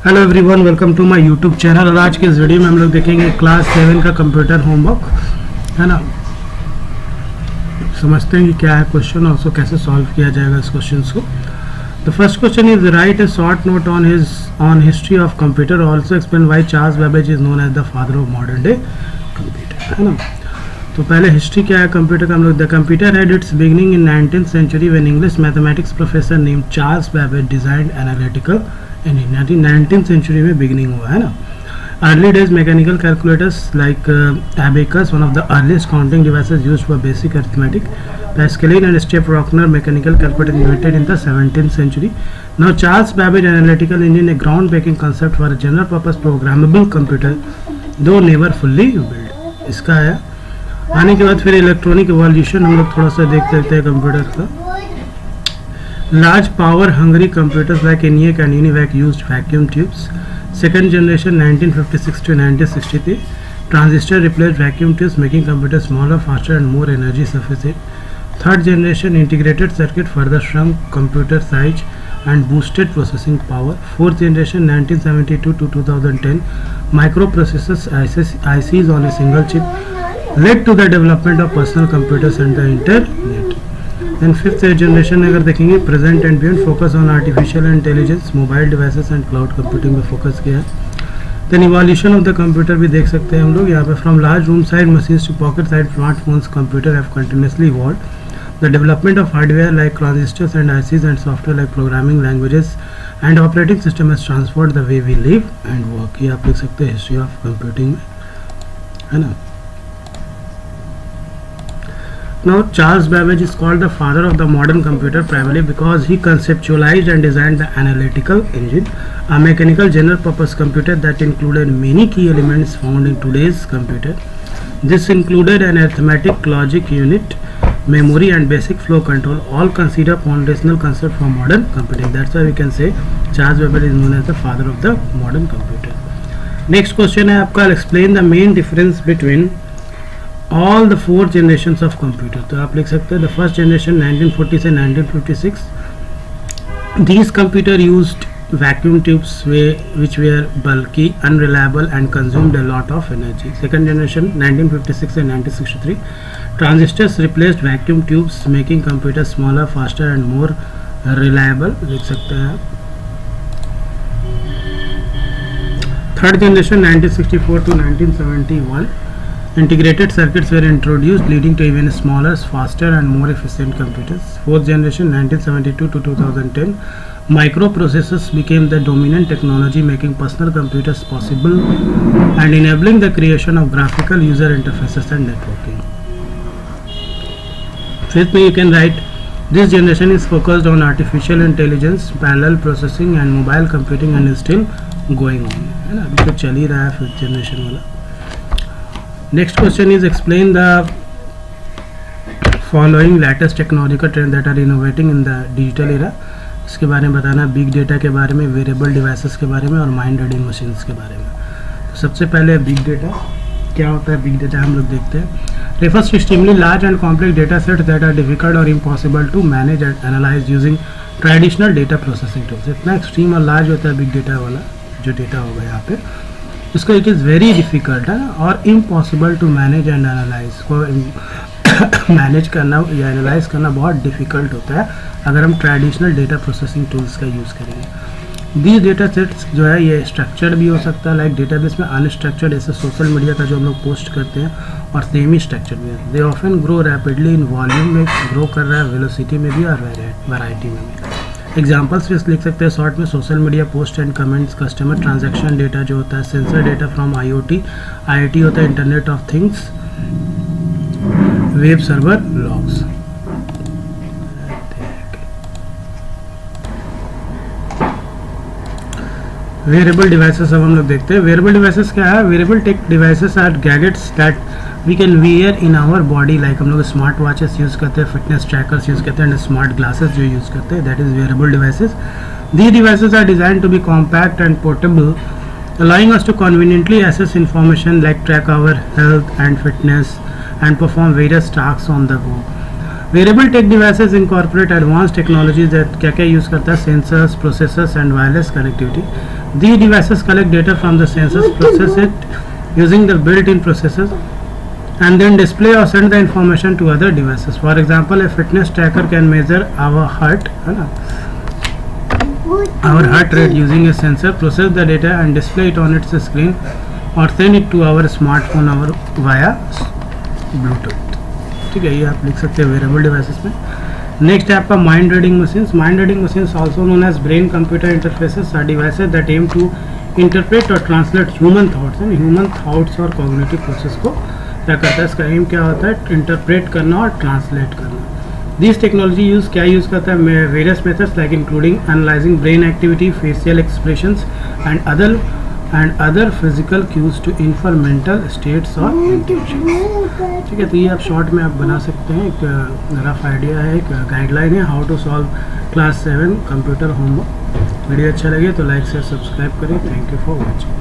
Hello everyone, welcome to my YouTube channel. और आज के इस वीडियो में हम लोग देखेंगे क्लास 7 का कंप्यूटर होमवर्क, है ना। समझते हैं कि क्या है क्वेश्चन और उसको कैसे सॉल्व किया जाएगा इस क्वेश्चन को। The first question is write a short note on history of computer, also explain why Charles Babbage is known as the father of modern day computer, है ना। तो पहले हिस्ट्री क्या है कंप्यूटर का हम लोग। The computer had its beginning in 19th century when English mathematics professor name Charles Babbage designed analytical engineering. 19th century में बिगिनिंग हुआ, है ना। Early days mechanical calculators like abacus, one of the earliest counting devices used for basic arithmetic. Pascaline and Step-Rockner mechanical calculator invented in the 17th century. Now Charles Babbage analytical engine, a groundbreaking concept for a general purpose programmable computer, though never fully built. इसका है। आने के बाद फिर electronic evolution हम लोग थोड़ा सा देख सकते हैं कंप्यूटर का। Large power hungry computers like ENIAC and UNIVAC used vacuum tubes. Second generation 1956 to 1963. Transistor replaced vacuum tubes, making computers smaller, faster and more energy sufficient. Third generation integrated circuit further shrunk computer size and boosted processing power. Fourth generation 1972 to 2010. Microprocessors ICs on a single chip led to the development of personal computers and the internet. Then fifth generation अगर देखेंगे present and beyond, focus on artificial intelligence, mobile devices and cloud computing में focus किया है। Then evolution of the computer भी देख सकते हैं हम लोग यहाँ पे। From large room sized machines to pocket sized smartphones, computer have continuously evolved. The development of hardware like transistors and ICs and software like programming languages and operating system has transformed the way we live and work. ये आप देख सकते हैं history of computing में, है ना। Now Charles Babbage is called the father of the modern computer primarily because he conceptualized and designed the analytical engine, a mechanical general purpose computer that included many key elements found in today's computer. This included an arithmetic logic unit, memory and basic flow control, all considered foundational concept for modern computing. That's why we can say Charles Babbage is known as the father of the modern computer. Next question है आपका, explain the main difference between all the four generations of computer. तो आप लिख सकते हैं the first generation 1940 से 1956. These computer used vacuum tubes which were bulky, unreliable and consumed a lot of energy. Second generation 1956 से 1963. Transistors replaced vacuum tubes, making computers smaller, faster and more reliable. लिख सकते हैं आप. Third generation 1964 to 1971. Integrated circuits were introduced, leading to even smaller, faster and more efficient computers. Fourth generation 1972 to 2010. Microprocessors became the dominant technology, making personal computers possible and enabling the creation of graphical user interfaces and networking. Fifth, you can write this generation is focused on artificial intelligence, parallel processing and mobile computing and is still going on, है ना। अभी तो चल ही रहा है fifth generation वाला। Next question is explain the following latest technological trends that are innovating in the digital era. इसके बारे में बताना, बिग डेटा के बारे में, वेरिएबल डिवाइसेस के बारे में और माइंड रीडिंग मशीन्स के बारे में। तो सबसे पहले बिग डेटा क्या होता है। बिग डेटा हम लोग देखते हैं, refers to extremely large and complex data sets that are difficult or impossible to manage and analyze using traditional data processing tools. इतना एक्सट्रीम और लार्ज होता है बिग डेटा वाला जो डेटा होगा यहाँ पे, इसको इट इज़ वेरी डिफ़िकल्ट है और impossible to manage and analyse. को मैनेज करना या एनालाइज करना बहुत डिफ़िकल्ट होता है अगर हम ट्रेडिशनल डेटा प्रोसेसिंग टूल्स का यूज़ करेंगे। दीज डेटा सेट्स जो है ये स्ट्रक्चर्ड भी हो सकता है, लाइक डेटाबेस में अनस्ट्रक्चर्ड, जैसे सोशल मीडिया का जो हम लोग पोस्ट करते हैं, और सेमी स्ट्रक्चर्ड भी है। They often grow rapidly in volume में ग्रो कर रहा है, वेलोसिटी में भी और वैरायटी में भी। एग्जाम्पल्स भी लिख सकते हैं शॉर्ट में, social media post and comments, customer transaction data जो होता है, सेंसर डेटा फ्रॉम IoT होता है internet of things, web server logs. Wearable devices अब हम लोग देखते हैं। वेरिएबल डिवाइसेस क्या है। Wearable tech devices are gadgets that we can wear in our body, like हम लोग स्मार्ट वॉचेस यूज़ करते हैं, फिटनेस ट्रैकर्स यूज़ करते हैं एंड स्मार्ट ग्लासेस जो यूज़ करते हैं, that is variable devices. These devices are designed to be compact and portable, allowing us to conveniently access information like track our health and fitness and perform various tasks on the go. Wearable tech devices incorporate advanced technologies that क्या use करता है, sensors, processors and wireless connectivity. These devices collect data from the sensors, process it using the built-in processors, and then display or send the information to other devices. For example, a fitness tracker can measure our heart rate using a sensor, process the data and display it on its screen, or send it to our smartphone or via Bluetooth. ठीक है, ये आप लिख सकते हैं variable devices में. Next है आपका mind reading machines. Mind reading machines also known as brain computer interfaces are devices that aim to interpret और translate human thoughts. Human thoughts और कॉग्निटिव प्रोसेस को क्या करता है, इसका एम क्या होता है, इंटरप्रेट करना और ट्रांसलेट करना. दिस टेक्नोलॉजी क्या यूज़ करता है, various methods like including analysing brain activity, facial expressions and other physical cues to infer mental states और इंटेंशन. ठीक है, तो ये आप शॉर्ट में आप बना सकते हैं. एक रफ आइडिया है, एक गाइडलाइन है how to solve class 7 computer homework. Video अच्छा लगे तो लाइक शेयर सब्सक्राइब करें. Thank you for watching.